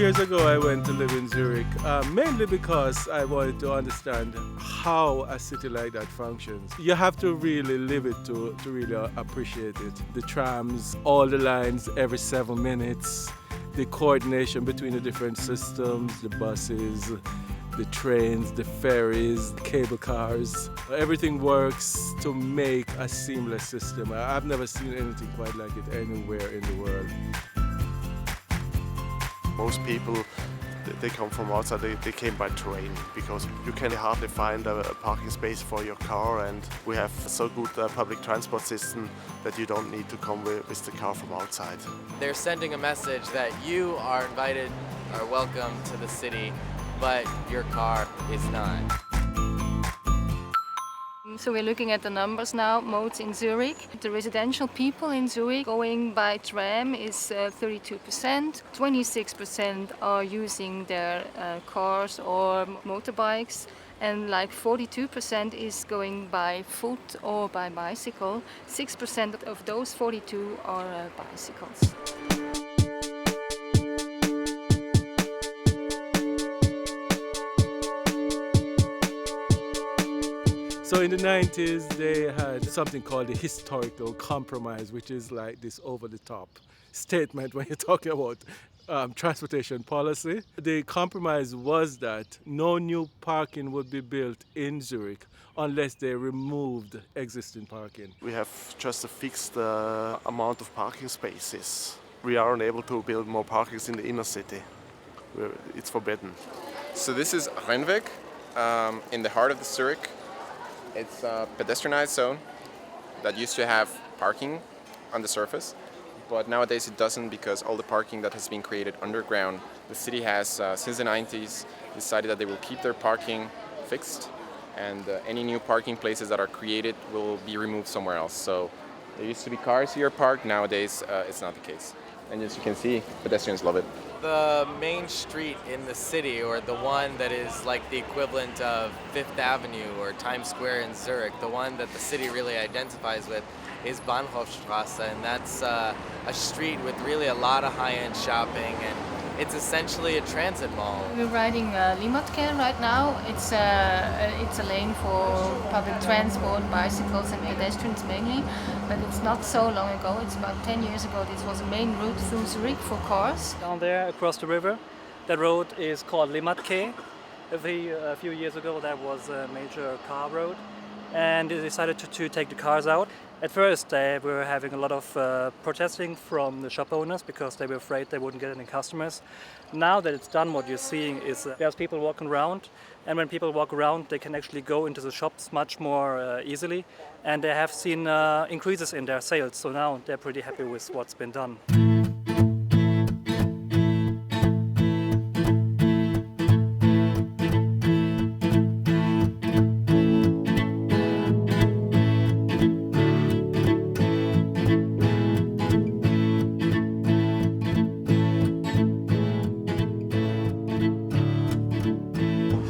years ago, I went to live in Zurich, mainly because I wanted to understand how a city like that functions. You have to really live it to really appreciate it. The trams, all the lines every 7 minutes, the coordination between the different systems, the buses, the trains, the ferries, the cable cars. Everything works to make a seamless system. I've never seen anything quite like it anywhere in the world. Most people, they come from outside, they came by train because you can hardly find a parking space for your car, and we have so good public transport system that you don't need to come with the car from outside. They're sending a message that you are invited or welcome to the city, but your car is not. So we're looking at the numbers now, modes in Zurich. The residential people in Zurich going by tram is 32%. 26% are using their cars or motorbikes, and like 42% is going by foot or by bicycle. 6% of those 42 are bicycles. So in the 90s, they had something called the historical compromise, which is like this over-the-top statement when you're talking about transportation policy. The compromise was that no new parking would be built in Zurich unless they removed existing parking. We have just a fixed amount of parking spaces. We are unable to build more parkings in the inner city. It's forbidden. So this is Rennweg, in the heart of the Zurich. It's a pedestrianized zone that used to have parking on the surface, but nowadays it doesn't because all the parking that has been created underground. The city has, since the 90s, decided that they will keep their parking fixed, and any new parking places that are created will be removed somewhere else. So there used to be cars here parked, nowadays it's not the case. And as you can see, pedestrians love it. The main street in the city, or the one that is like the equivalent of Fifth Avenue or Times Square in Zurich, the one that the city really identifies with, is Bahnhofstrasse, and that's a street with really a lot of high-end shopping, and it's essentially a transit mall. We're riding Limatke right now. It's a lane for public transport, bicycles and pedestrians mainly, but it's not so long ago. It's about 10 years ago. This was a main route through Zurich for cars. Down there across the river, the road is called Limatke. A few years ago that was a major car road, and they decided to take the cars out. At first they were having a lot of protesting from the shop owners because they were afraid they wouldn't get any customers. Now that it's done, what you're seeing is there's people walking around, and when people walk around they can actually go into the shops much more easily, and they have seen increases in their sales, so now they're pretty happy with what's been done.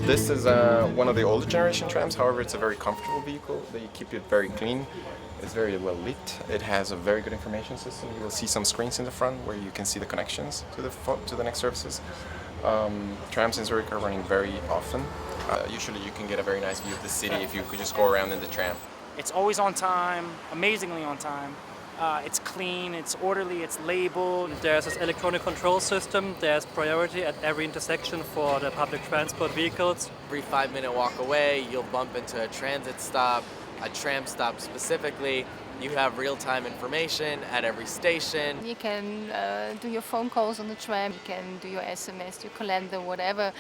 This is one of the older generation trams, however it's a very comfortable vehicle. They keep it very clean, it's very well lit, it has a very good information system. You will see some screens in the front where you can see the connections to the next services. Trams in Zurich are running very often. Usually you can get a very nice view of the city if you could just go around in the tram. It's always on time, amazingly on time. It's clean, it's orderly, it's labeled. There's this electronic control system. There's priority at every intersection for the public transport vehicles. Every 5-minute walk away, you'll bump into a transit stop, a tram stop specifically. You have real-time information at every station. You can do your phone calls on the tram, you can do your SMS, your calendar, whatever.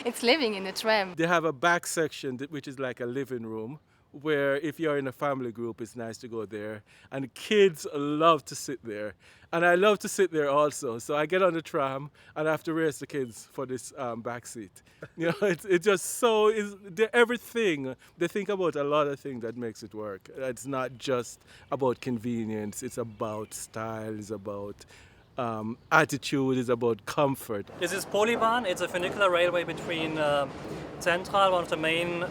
It's living in the tram. They have a back section which is like a living room, where if you're in a family group, it's nice to go there. And kids love to sit there. And I love to sit there also. So I get on the tram and I have to race the kids for this back seat. You know, it's just so, everything. They think about a lot of things that makes it work. It's not just about convenience. It's about style. It's about attitude. It's about comfort. This is Polybahn. It's a funicular railway between Central, one of the main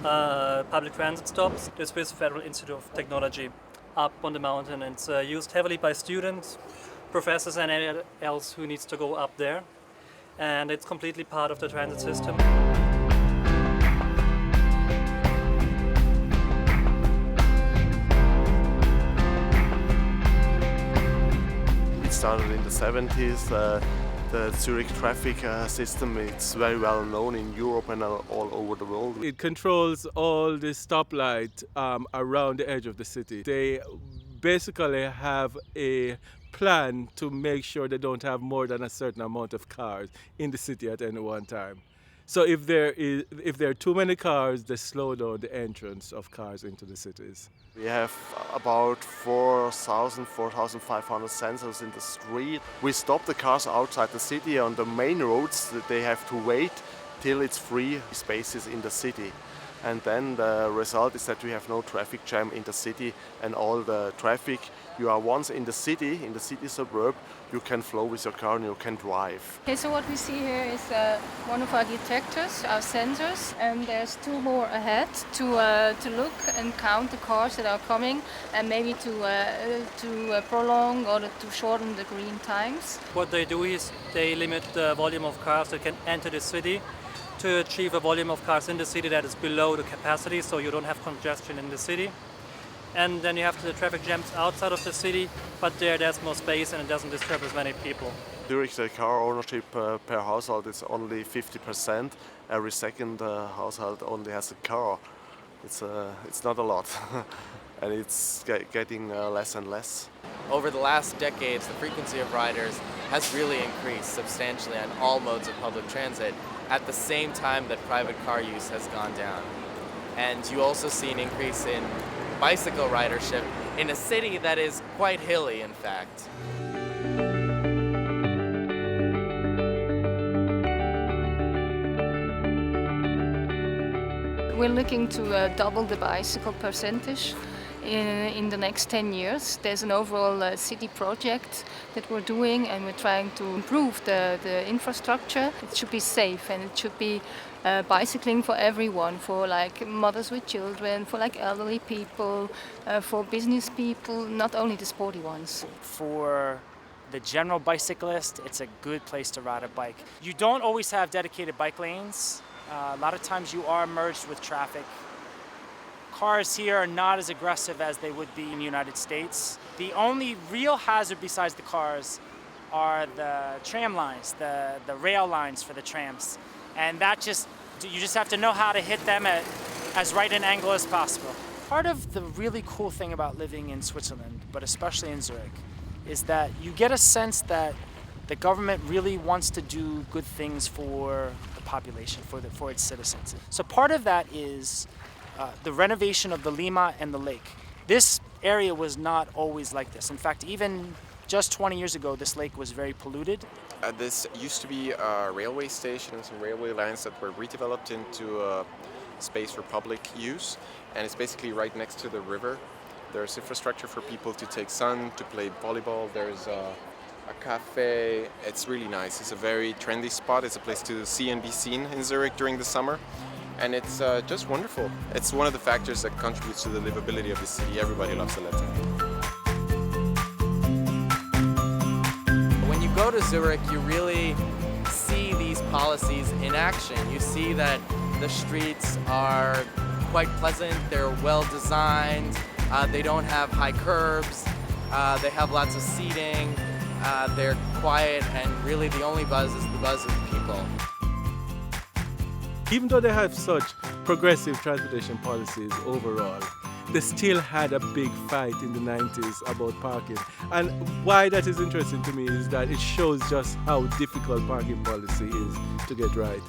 public transit stops, the Swiss Federal Institute of Technology, up on the mountain. It's used heavily by students, professors and anyone else who needs to go up there. and it's completely part of the transit system. It started in the 70s. The Zurich traffic system, it's very well known in Europe and all over the world. It controls all the stoplight around the edge of the city. They basically have a plan to make sure they don't have more than a certain amount of cars in the city at any one time. So if there are too many cars, they slow down the entrance of cars into the cities. We have about 4,500 sensors in the street. We stop the cars outside the city on the main roads. They have to wait till it's free spaces in the city. And then the result is that we have no traffic jam in the city, and all the traffic, you are once in the city suburb, you can flow with your car and you can drive. Okay, so what we see here is one of our detectors, our sensors, and there's two more ahead to look and count the cars that are coming, and maybe to prolong or to shorten the green times. What they do is they limit the volume of cars that can enter the city to achieve a volume of cars in the city that is below the capacity, so you don't have congestion in the city. And then you have the traffic jams outside of the city, but there's more space and it doesn't disturb as many people. Zurich, the car ownership per household is only 50%. Every second household only has a car. It's not a lot, and it's getting less and less. Over the last decades, the frequency of riders has really increased substantially on all modes of public transit at the same time that private car use has gone down. And you also see an increase in bicycle ridership in a city that is quite hilly, in fact. We're looking to double the bicycle percentage in the next 10 years. There's an overall city project that we're doing, and we're trying to improve the infrastructure. It should be safe, and it should be bicycling for everyone, for like mothers with children, for like elderly people, for business people, not only the sporty ones. For the general bicyclist, it's a good place to ride a bike. You don't always have dedicated bike lanes. A lot of times you are merged with traffic. Cars here are not as aggressive as they would be in the United States. The only real hazard besides the cars are the tram lines, the rail lines for the trams. And you just have to know how to hit them at as right an angle as possible. Part of the really cool thing about living in Switzerland, but especially in Zurich, is that you get a sense that the government really wants to do good things for the population, for its citizens. So part of that is the renovation of the Lima and the lake. This area was not always like this. In fact, even just 20 years ago, this lake was very polluted. This used to be a railway station and some railway lines that were redeveloped into a space for public use, and it's basically right next to the river. There's infrastructure for people to take sun, to play volleyball. There's a cafe. It's really nice. It's a very trendy spot. It's a place to see and be seen in Zurich during the summer. And it's just wonderful. It's one of the factors that contributes to the livability of the city. Everybody loves Valletta. When you go to Zurich, you really see these policies in action. You see that the streets are quite pleasant, they're well designed, they don't have high curbs, they have lots of seating, they're quiet, and really the only buzz is the buzz of the people. Even though they have such progressive transportation policies overall, they still had a big fight in the 90s about parking. And why that is interesting to me is that it shows just how difficult parking policy is to get right.